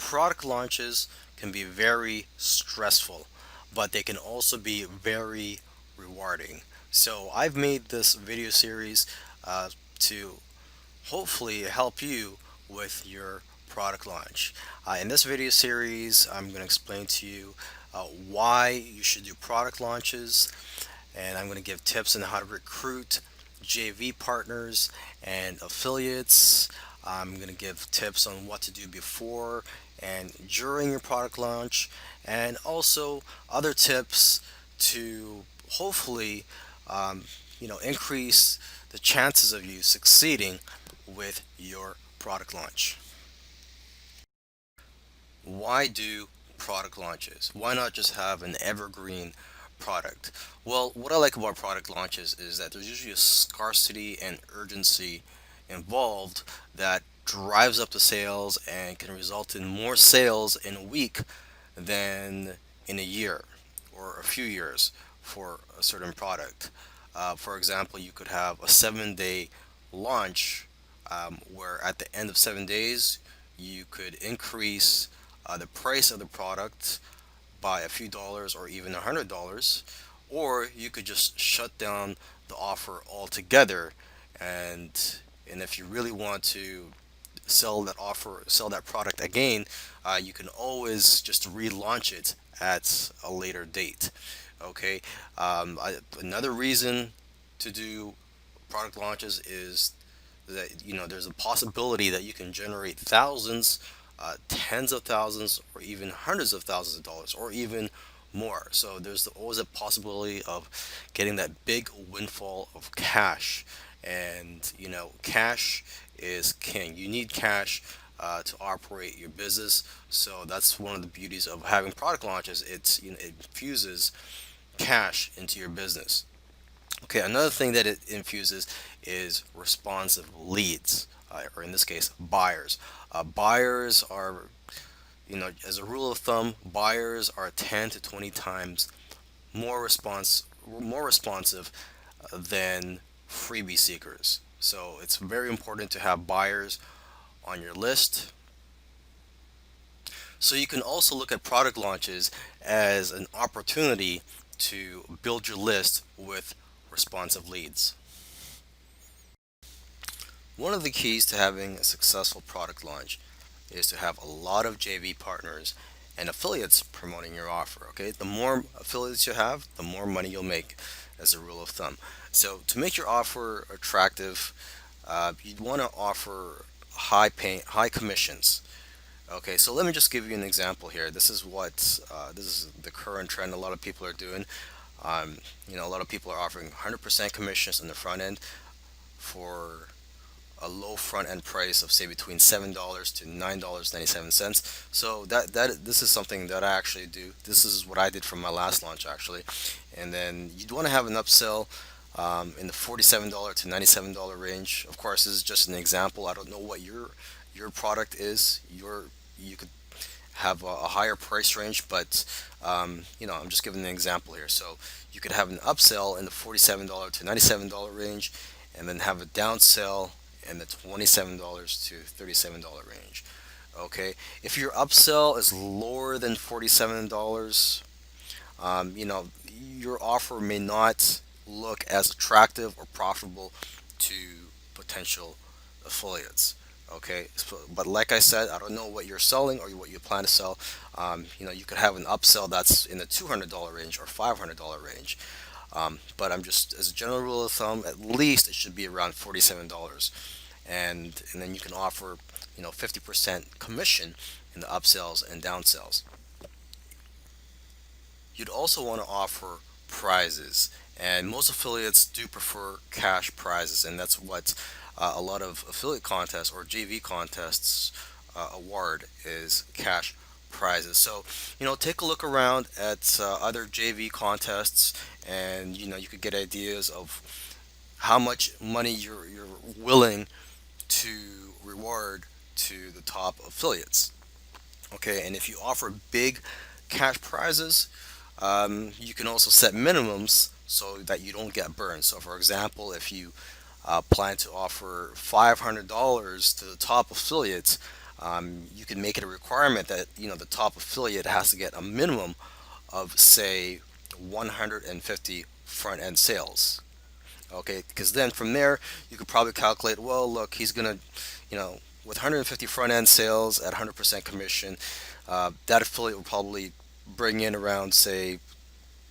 Product launches can be very stressful, but they can also be very rewarding. So I've made this video series to hopefully help you with your product launch. In this video series, I'm going to explain to you why you should do product launches, and I'm going to give tips on how to recruit JV partners and affiliates. I'm going to give tips on what to do before and during your product launch, and also other tips to hopefully um, increase the chances of you succeeding with your product launch. Why do product launches? Why not just have an evergreen product? Well, what I like about product launches is that there's usually a scarcity and urgency involved that drives up the sales and can result in more sales in a week than in a year or a few years for a certain product. For example, you could have a 7 day launch where at the end of 7 days you could increase the price of the product by a few dollars or even $100, or you could just shut down the offer altogether. And if you really want to sell that product again, you can always just relaunch it at a later date. Okay. Another reason to do product launches is that there's a possibility that you can generate thousands, tens of thousands, or even hundreds of thousands of dollars, or even more. So there's always a possibility of getting that big windfall of cash, and cash is king. You need cash to operate your business. So that's one of the beauties of having product launches. It infuses cash into your business. Okay, another thing that it infuses is responsive leads, or in this case, buyers. Buyers are, as a rule of thumb, buyers are 10 to 20 times more responsive than freebie seekers. So it's very important to have buyers on your list. So you can also look at product launches as an opportunity to build your list with responsive leads. One of the keys to having a successful product launch is to have a lot of JV partners and affiliates promoting your offer. Okay, the more affiliates you have, the more money you'll make, as a rule of thumb. So to make your offer attractive, you'd want to offer high commissions. Okay, so let me just give you an example here. This is the current trend. A lot of people are doing. A lot of people are offering 100% commissions on the front end for a low front end price of say between $7 to $9.97. So that this is something that I actually do. This is what I did for my last launch actually. And then you'd want to have an upsell in the $47 to $97 range. Of course, this is just an example. I don't know what your product is. You could have a higher price range, but I'm just giving an example here. So you could have an upsell in the $47 to $97 range, and then have a downsell in the $27 to $37 range. Okay, if your upsell is lower than $47, your offer may not look as attractive or profitable to potential affiliates. Okay, but like I said, I don't know what you're selling or what you plan to sell. You could have an upsell that's in the $200 range or $500 range. But I'm just, as a general rule of thumb, at least it should be around $47, and then you can offer 50% commission in the upsells and downsells. You'd also want to offer prizes, and most affiliates do prefer cash prizes, and that's what a lot of affiliate contests or JV contests award is cash prizes. So take a look around at other JV contests, and you could get ideas of how much money you're willing to reward to the top affiliates. Okay, and if you offer big cash prizes, you can also set minimums so that you don't get burned. So, for example, if you plan to offer $500 to the top affiliates, You can make it a requirement that the top affiliate has to get a minimum of, say, 150 front end sales. Okay, because then from there you could probably calculate. Well, look, he's gonna, with 150 front end sales at 100% commission, that affiliate will probably bring in around, say,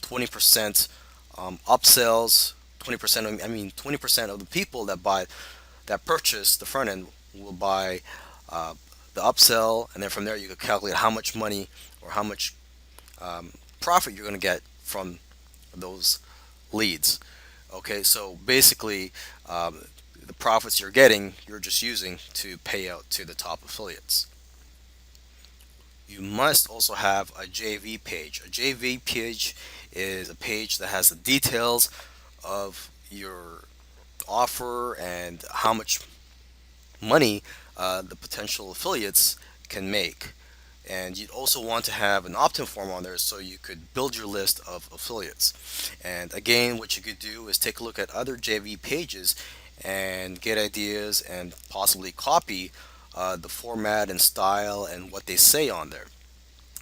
20% upsells. 20%. I mean, 20% of the people that purchase the front end will buy uh, the upsell, and then from there you could calculate how much money or how much profit you're going to get from those leads. Okay, so basically, the profits you're getting, you're just using to pay out to the top affiliates. You must also have a JV page. A JV page is a page that has the details of your offer and how much money the potential affiliates can make. And you'd also want to have an opt-in form on there so you could build your list of affiliates. And again, what you could do is take a look at other JV pages and get ideas and possibly copy the format and style and what they say on there.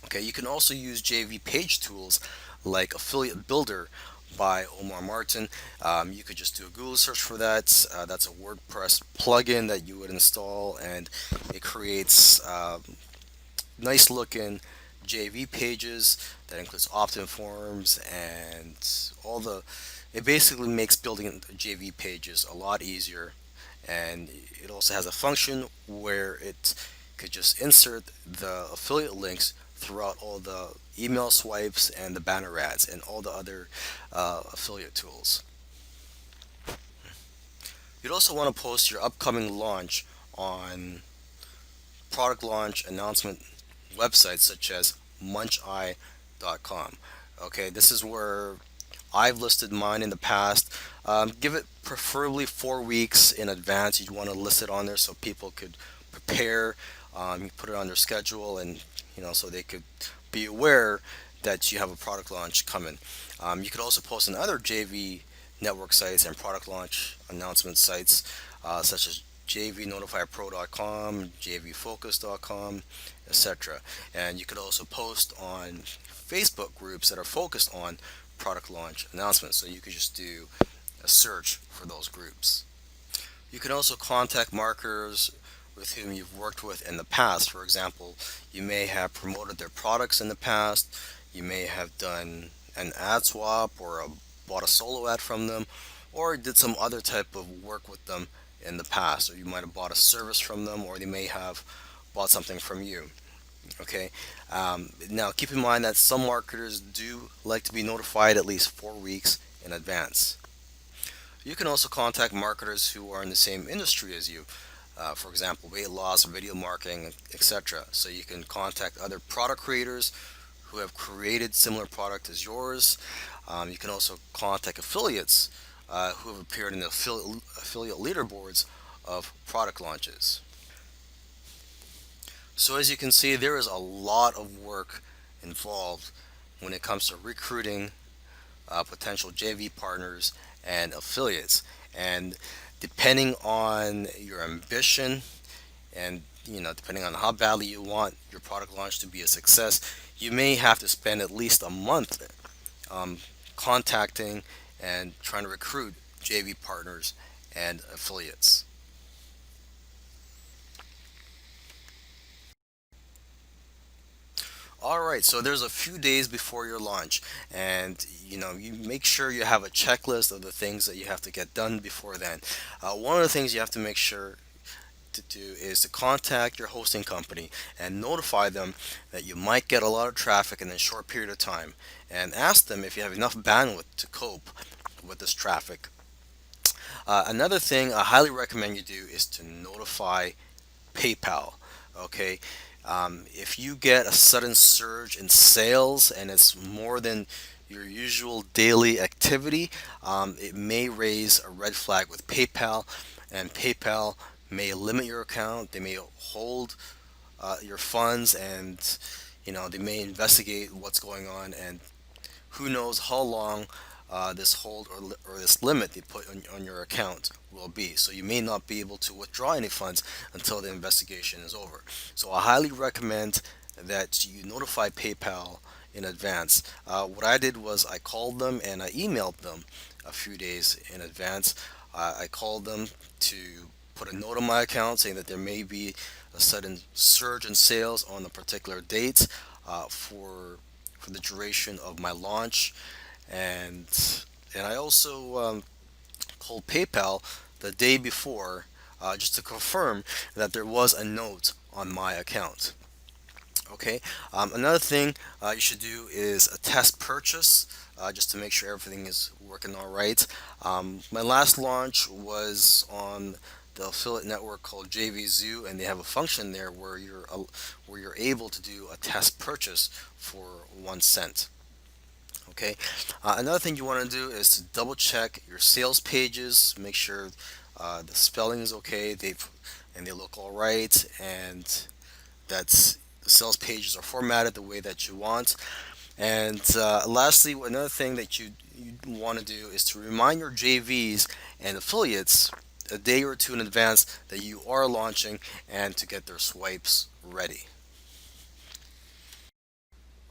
Okay, you can also use JV page tools like Affiliate Builder by Omar Martin. You could just do a Google search for that. That's a WordPress plugin that you would install, and it creates nice looking JV pages that includes opt-in forms and all the. It basically makes building JV pages a lot easier, and it also has a function where it could just insert the affiliate links throughout all the email swipes and the banner ads and all the other affiliate tools. You'd also want to post your upcoming launch on product launch announcement websites such as muncheye.com. Okay, this is where I've listed mine in the past. Give it preferably 4 weeks in advance. You want to list it on there so people could prepare. You put it on their schedule, and so they could be aware that you have a product launch coming. You could also post on other JV network sites and product launch announcement sites such as jvnotifypro.com, jvfocus.com, etc. And you could also post on Facebook groups that are focused on product launch announcements. So you could just do a search for those groups. You can also contact marketers with whom you've worked with in the past. For example, you may have promoted their products in the past, you may have done an ad swap or bought a solo ad from them, or did some other type of work with them in the past, or you might have bought a service from them, or they may have bought something from you. Okay. Now, keep in mind that some marketers do like to be notified at least 4 weeks in advance. You can also contact marketers who are in the same industry as you, for example, weight loss, video marketing, etc. So you can contact other product creators who have created similar product as yours. You can also contact affiliates who have appeared in the affiliate leaderboards of product launches. So as you can see, there is a lot of work involved when it comes to recruiting potential JV partners and affiliates. And depending on your ambition and depending on how badly you want your product launch to be a success, you may have to spend at least a month um, contacting and trying to recruit JV partners and affiliates. All right, so there's a few days before your launch, and you make sure you have a checklist of the things that you have to get done before then. One of the things you have to make sure to do is to contact your hosting company and notify them that you might get a lot of traffic in a short period of time, and ask them if you have enough bandwidth to cope with this traffic. Another thing I highly recommend you do is to notify PayPal. Okay, if you get a sudden surge in sales and it's more than your usual daily activity, it may raise a red flag with PayPal, and PayPal may limit your account. They may hold your funds, and they may investigate what's going on, and who knows how long this hold or this limit they put on your account will be. So you may not be able to withdraw any funds until the investigation is over. So I highly recommend that you notify PayPal in advance. What I did was I called them and I emailed them a few days in advance. I called them to put a note on my account saying that there may be a sudden surge in sales on a particular date for the duration of my launch, and I also called PayPal the day before just to confirm that there was a note on my account. Okay. Another thing you should do is a test purchase just to make sure everything is working all right. My last launch was on the affiliate network called JVZoo, and they have a function there where you're able to do a test purchase for 1 cent. Okay. Another thing you want to do is to double check your sales pages, make sure the spelling is okay, they look all right, and that's the sales pages are formatted the way that you want. And lastly, another thing that you want to do is to remind your JVs and affiliates a day or two in advance that you are launching and to get their swipes ready.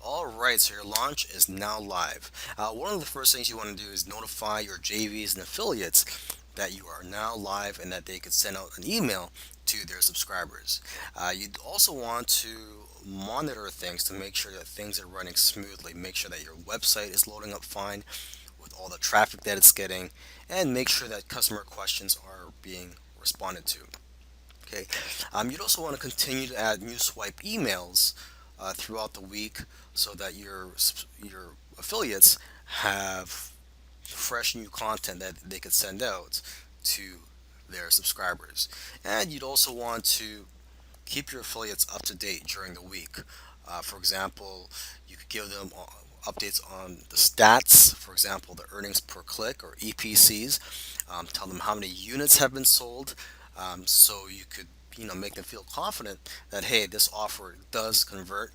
All right, so your launch is now live. One of the first things you want to do is notify your JVs and affiliates that you are now live and that they could send out an email to their subscribers. You'd also want to monitor things to make sure that things are running smoothly. Make sure that your website is loading up fine with all the traffic that it's getting, and make sure that customer questions are being responded to. Okay. You'd also want to continue to add new swipe emails throughout the week so that your affiliates have fresh new content that they could send out to their subscribers. And you'd also want to keep your affiliates up to date during the week. For example, you could give them updates on the stats, for example, the earnings per click or EPCs. Tell them how many units have been sold, so you could make them feel confident that hey, this offer does convert,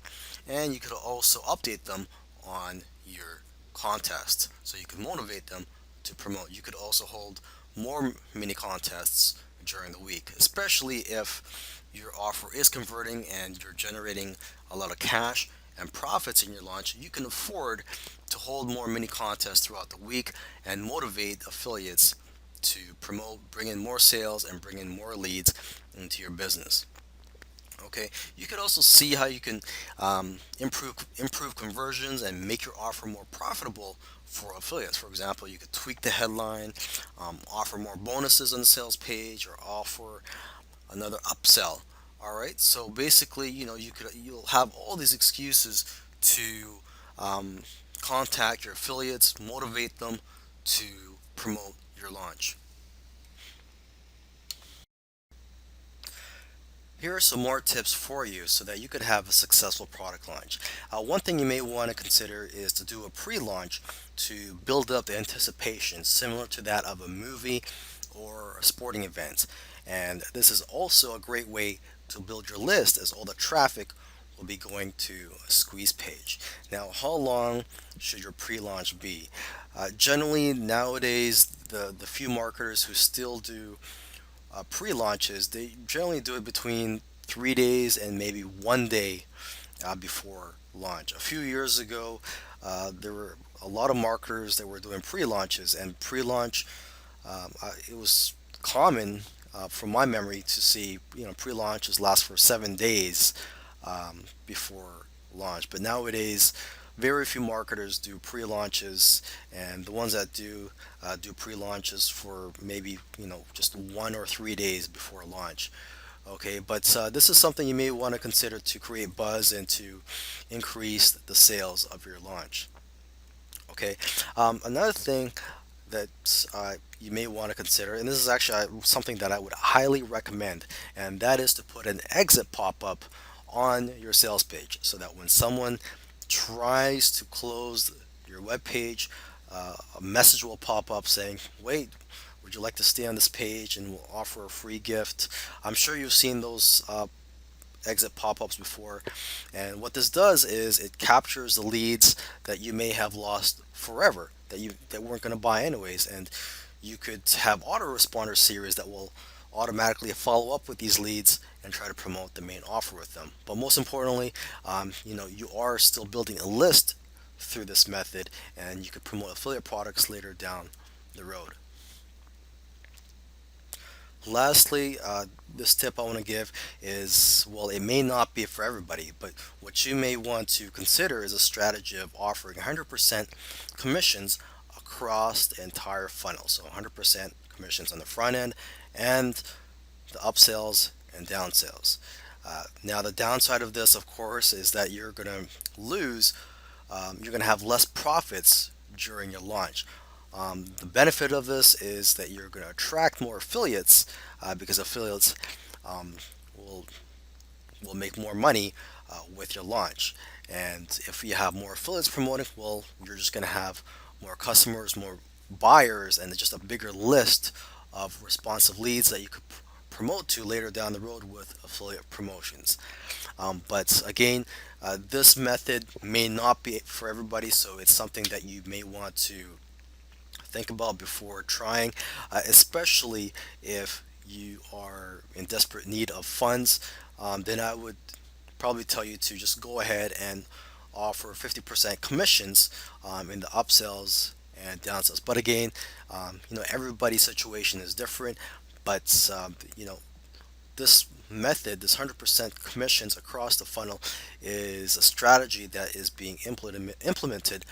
and you could also update them on your contest so you can motivate them to promote. You could also hold more mini contests during the week, especially if your offer is converting and you're generating a lot of cash and profits in your launch. You can afford to hold more mini contests throughout the week and motivate affiliates to promote, bring in more sales, and bring in more leads into your business. Okay, you could also see how you can improve conversions and make your offer more profitable for affiliates. For example, you could tweak the headline, offer more bonuses on the sales page, or offer another upsell. All right, so basically, you'll have all these excuses to um, contact your affiliates, motivate them to promote your launch. Here are some more tips for you so that you could have a successful product launch. One thing you may want to consider is to do a pre-launch to build up the anticipation, similar to that of a movie or a sporting event. And this is also a great way to build your list, as all the traffic will be going to a squeeze page. Now, how long should your pre-launch be? Generally, nowadays, the few marketers who still do pre-launches, they generally do it between 3 days and maybe 1 day before launch. A few years ago, there were a lot of marketers that were doing pre-launches, and pre-launch, it was common from my memory to see pre-launches last for 7 days before launch. But nowadays, very few marketers do pre-launches, and the ones that do pre-launches for maybe just 1 or 3 days before launch. Okay, but this is something you may want to consider to create buzz and to increase the sales of your launch. Okay, another thing that you may want to consider, and this is actually something that I would highly recommend, and that is to put an exit pop-up on your sales page so that when someone tries to close your web page, a message will pop up saying, "Wait, would you like to stay on this page and we'll offer a free gift?" I'm sure you've seen those exit pop-ups before. And what this does is it captures the leads that you may have lost forever, that weren't going to buy anyways. And you could have autoresponder series that will automatically follow up with these leads and try to promote the main offer with them. But most importantly, you are still building a list through this method, and you could promote affiliate products later down the road. Lastly, this tip I want to give is, well, it may not be for everybody, but what you may want to consider is a strategy of offering 100% commissions across the entire funnel. So 100% commissions on the front end and the upsells and downsales. Now, the downside of this, of course, is that you're going to have less profits during your launch. The benefit of this is that you're going to attract more affiliates because affiliates um, will will make more money with your launch. And if you have more affiliates promoting, well, you're just going to have more customers, more buyers, and just a bigger list of responsive leads that you could promote to later down the road with affiliate promotions. But again, this method may not be for everybody, so it's something that you may want to think about before trying, especially if you are in desperate need of funds. Then I would probably tell you to just go ahead and offer 50% commissions in the upsells and downsells. But again, everybody's situation is different. But this method, this 100% commissions across the funnel, is a strategy that is being implemented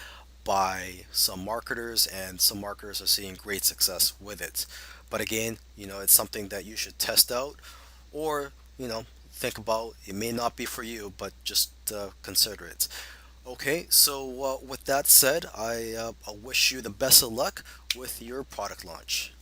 by some marketers, and some marketers are seeing great success with it. But again, it's something that you should test out, or think about. It may not be for you, but just consider it. Okay, so with that said, I wish you the best of luck with your product launch.